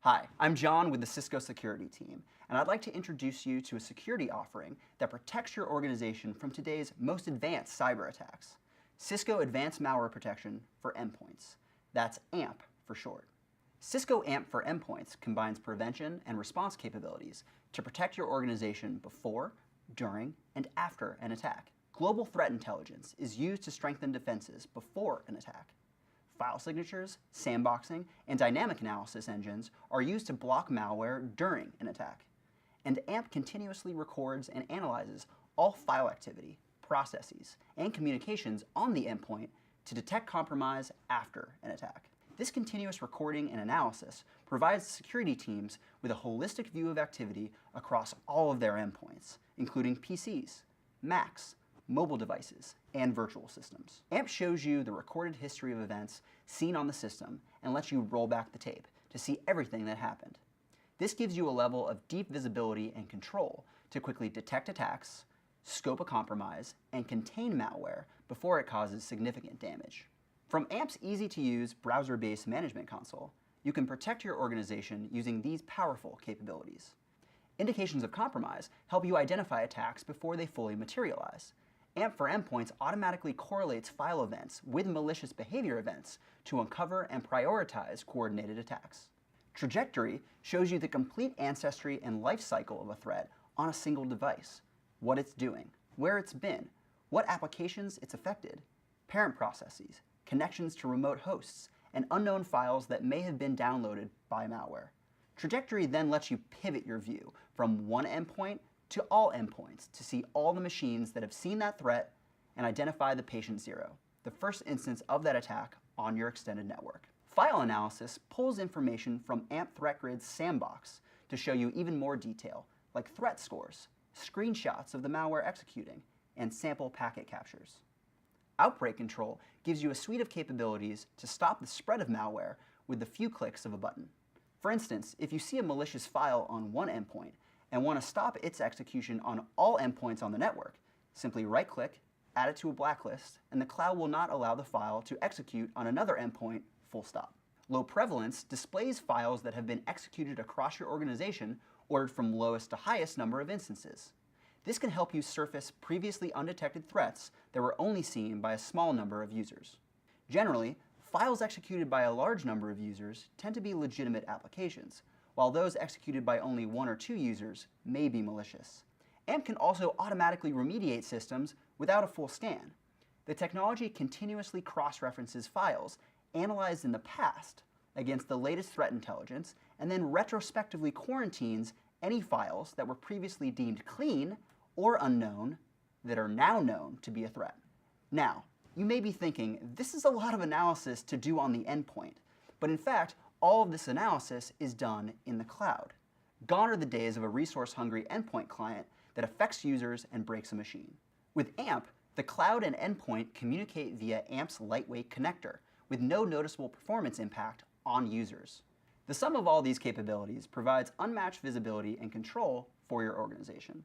Hi, I'm John with the Cisco security team, and I'd like to introduce you to a security offering that protects your organization from today's most advanced cyber attacks. Cisco Advanced Malware Protection for Endpoints. That's AMP for short. Cisco AMP for Endpoints combines prevention and response capabilities to protect your organization before, during, and after an attack. Global threat intelligence is used to strengthen defenses before an attack. File signatures, sandboxing, and dynamic analysis engines are used to block malware during an attack. And AMP continuously records and analyzes all file activity, processes, and communications on the endpoint to detect compromise after an attack. This continuous recording and analysis provides security teams with a holistic view of activity across all of their endpoints, including PCs, Macs, mobile devices, and virtual systems. AMP shows you the recorded history of events seen on the system and lets you roll back the tape to see everything that happened. This gives you a level of deep visibility and control to quickly detect attacks, scope a compromise, and contain malware before it causes significant damage. From AMP's easy-to-use browser-based management console, you can protect your organization using these powerful capabilities. Indications of compromise help you identify attacks before they fully materialize. AMP for Endpoints automatically correlates file events with malicious behavior events to uncover and prioritize coordinated attacks. Trajectory shows you the complete ancestry and life cycle of a threat on a single device, what it's doing, where it's been, what applications it's affected, parent processes, connections to remote hosts, and unknown files that may have been downloaded by malware. Trajectory then lets you pivot your view from one endpoint to all endpoints to see all the machines that have seen that threat and identify the patient zero, the first instance of that attack on your extended network. File analysis pulls information from AMP Threat Grid's sandbox to show you even more detail, like threat scores, screenshots of the malware executing, and sample packet captures. Outbreak Control gives you a suite of capabilities to stop the spread of malware with a few clicks of a button. For instance, if you see a malicious file on one endpoint and want to stop its execution on all endpoints on the network, simply right-click, add it to a blacklist, and the cloud will not allow the file to execute on another endpoint, full stop. Low prevalence displays files that have been executed across your organization, ordered from lowest to highest number of instances. This can help you surface previously undetected threats that were only seen by a small number of users. Generally, files executed by a large number of users tend to be legitimate applications, while those executed by only one or two users may be malicious. AMP can also automatically remediate systems without a full scan. The technology continuously cross-references files analyzed in the past against the latest threat intelligence and then retrospectively quarantines any files that were previously deemed clean or unknown that are now known to be a threat. Now, you may be thinking, this is a lot of analysis to do on the endpoint, but in fact, all of this analysis is done in the cloud. Gone are the days of a resource-hungry endpoint client that affects users and breaks a machine. With AMP, the cloud and endpoint communicate via AMP's lightweight connector, with no noticeable performance impact on users. The sum of all these capabilities provides unmatched visibility and control for your organization.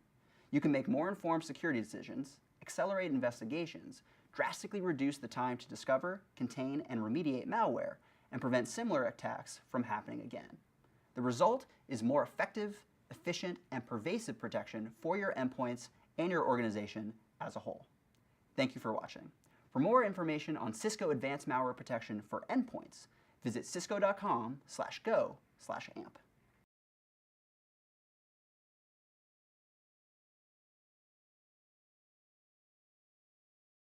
You can make more informed security decisions, accelerate investigations, drastically reduce the time to discover, contain, and remediate malware, and prevent similar attacks from happening again. The result is more effective, efficient, and pervasive protection for your endpoints and your organization as a whole. Thank you for watching. For more information on Cisco Advanced Malware Protection for Endpoints, visit cisco.com/go/amp.